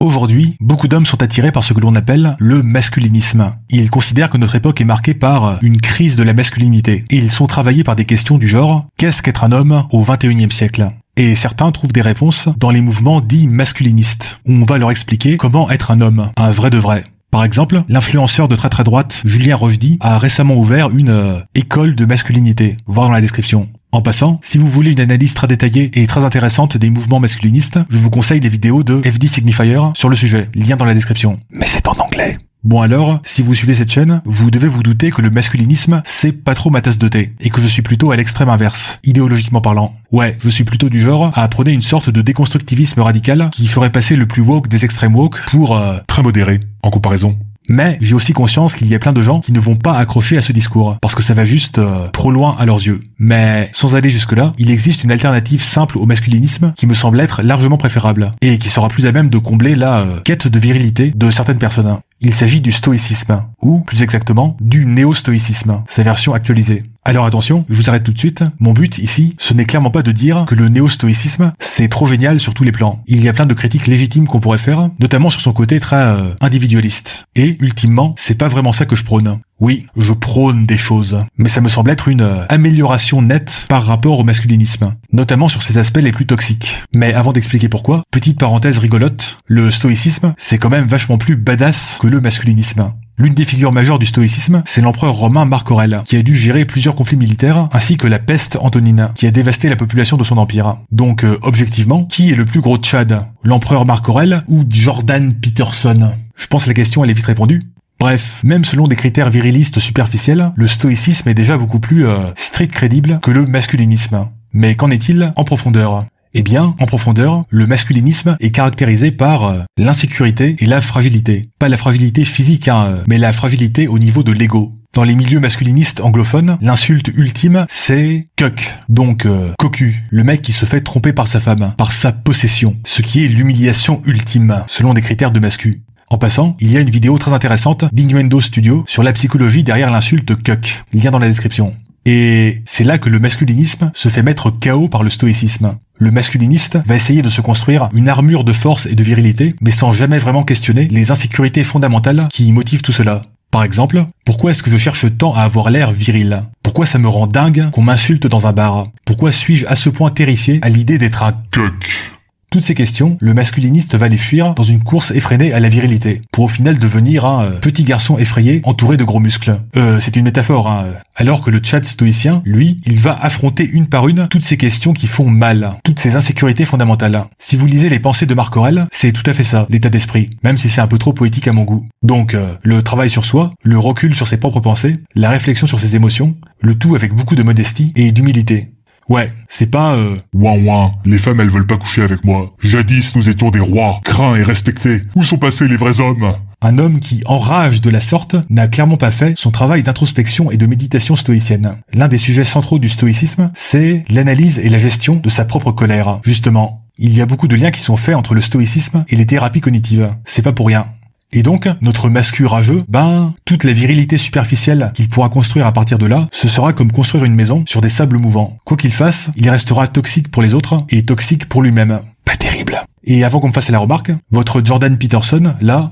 Aujourd'hui, beaucoup d'hommes sont attirés par ce que l'on appelle le masculinisme. Ils considèrent que notre époque est marquée par une crise de la masculinité, et ils sont travaillés par des questions du genre « Qu'est-ce qu'être un homme au XXIe siècle ?» Et certains trouvent des réponses dans les mouvements dits masculinistes, où on va leur expliquer comment être un homme, un vrai de vrai. Par exemple, l'influenceur de très droite, Julien Rochdy, a récemment ouvert une école de masculinité, voir dans la description. En passant, si vous voulez une analyse très détaillée et très intéressante des mouvements masculinistes, je vous conseille les vidéos de FD Signifier sur le sujet, lien dans la description. Mais c'est en anglais. Bon alors, si vous suivez cette chaîne, vous devez vous douter que le masculinisme, c'est pas trop ma tasse de thé, et que je suis plutôt à l'extrême inverse, idéologiquement parlant. Ouais, je suis plutôt du genre à prôner une sorte de déconstructivisme radical qui ferait passer le plus woke des extrêmes woke pour très modéré, en comparaison. Mais j'ai aussi conscience qu'il y a plein de gens qui ne vont pas accrocher à ce discours, parce que ça va juste trop loin à leurs yeux. Mais sans aller jusque-là, il existe une alternative simple au masculinisme qui me semble être largement préférable, et qui sera plus à même de combler la quête de virilité de certaines personnes. Il s'agit du stoïcisme, ou plus exactement, du néo-stoïcisme, sa version actualisée. Alors attention, je vous arrête tout de suite, mon but ici, ce n'est clairement pas de dire que le néo-stoïcisme, c'est trop génial sur tous les plans. Il y a plein de critiques légitimes qu'on pourrait faire, notamment sur son côté très individualiste. Et, ultimement, c'est pas vraiment ça que je prône. Oui, je prône des choses, mais ça me semble être une amélioration nette par rapport au masculinisme, notamment sur ses aspects les plus toxiques. Mais avant d'expliquer pourquoi, petite parenthèse rigolote, le stoïcisme, c'est quand même vachement plus badass que le masculinisme. L'une des figures majeures du stoïcisme, c'est l'empereur romain Marc Aurèle, qui a dû gérer plusieurs conflits militaires, ainsi que la peste antonine, qui a dévasté la population de son empire. Donc, objectivement, qui est le plus gros tchad, l'empereur Marc Aurèle ou Jordan Peterson? Je pense que la question elle est vite répondue. Bref, même selon des critères virilistes superficiels, le stoïcisme est déjà beaucoup plus strict crédible que le masculinisme. Mais qu'en est-il en profondeur ? Eh bien, en profondeur, le masculinisme est caractérisé par l'insécurité et la fragilité. Pas la fragilité physique, mais la fragilité au niveau de l'ego. Dans les milieux masculinistes anglophones, l'insulte ultime, c'est cuck, donc cocu, le mec qui se fait tromper par sa femme, par sa possession, ce qui est l'humiliation ultime, selon des critères de mascu. En passant, il y a une vidéo très intéressante d'Innuendo Studio sur la psychologie derrière l'insulte cuck, lien dans la description. Et c'est là que le masculinisme se fait mettre KO par le stoïcisme. Le masculiniste va essayer de se construire une armure de force et de virilité, mais sans jamais vraiment questionner les insécurités fondamentales qui motivent tout cela. Par exemple, pourquoi est-ce que je cherche tant à avoir l'air viril ? Pourquoi ça me rend dingue qu'on m'insulte dans un bar ? Pourquoi suis-je à ce point terrifié à l'idée d'être un cuck ? Toutes ces questions, le masculiniste va les fuir dans une course effrénée à la virilité, pour au final devenir un petit garçon effrayé entouré de gros muscles. C'est une métaphore, Alors que le tchad stoïcien, lui, il va affronter une par une toutes ces questions qui font mal, toutes ces insécurités fondamentales. Si vous lisez les pensées de Marc Aurèle, c'est tout à fait ça, l'état d'esprit, même si c'est un peu trop poétique à mon goût. Donc, le travail sur soi, le recul sur ses propres pensées, la réflexion sur ses émotions, le tout avec beaucoup de modestie et d'humilité. Ouais, c'est pas ouin, les femmes elles veulent pas coucher avec moi. Jadis nous étions des rois, craints et respectés. Où sont passés les vrais hommes ? Un homme qui enrage de la sorte n'a clairement pas fait son travail d'introspection et de méditation stoïcienne. L'un des sujets centraux du stoïcisme, c'est l'analyse et la gestion de sa propre colère. Justement, il y a beaucoup de liens qui sont faits entre le stoïcisme et les thérapies cognitives. C'est pas pour rien. Et donc, notre mascu rageux, toute la virilité superficielle qu'il pourra construire à partir de là, ce sera comme construire une maison sur des sables mouvants. Quoi qu'il fasse, il restera toxique pour les autres et toxique pour lui-même. Pas terrible. Et avant qu'on me fasse la remarque, votre Jordan Peterson, là,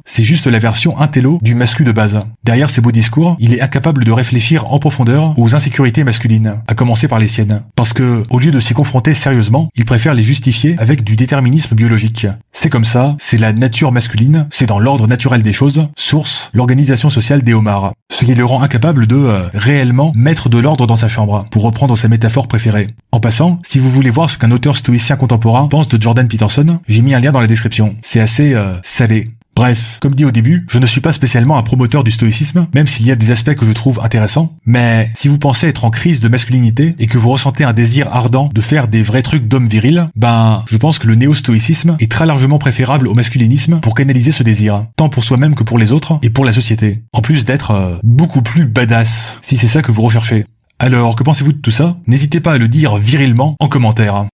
c'est juste la version intello du mascu de base. Derrière ses beaux discours, il est incapable de réfléchir en profondeur aux insécurités masculines, à commencer par les siennes. Parce que, au lieu de s'y confronter sérieusement, il préfère les justifier avec du déterminisme biologique. C'est comme ça, c'est la nature masculine, c'est dans l'ordre naturel des choses, source, l'organisation sociale des homards. Ce qui le rend incapable de réellement mettre de l'ordre dans sa chambre, pour reprendre sa métaphore préférée. En passant, si vous voulez voir ce qu'un auteur stoïcien contemporain pense de Jordan Peterson, j'ai mis un lien dans la description. C'est assez salé. Bref, comme dit au début, je ne suis pas spécialement un promoteur du stoïcisme, même s'il y a des aspects que je trouve intéressants, mais si vous pensez être en crise de masculinité et que vous ressentez un désir ardent de faire des vrais trucs d'homme viril, je pense que le néo-stoïcisme est très largement préférable au masculinisme pour canaliser ce désir, tant pour soi-même que pour les autres et pour la société, en plus d'être beaucoup plus badass, si c'est ça que vous recherchez. Alors, que pensez-vous de tout ça ? N'hésitez pas à le dire virilement en commentaire.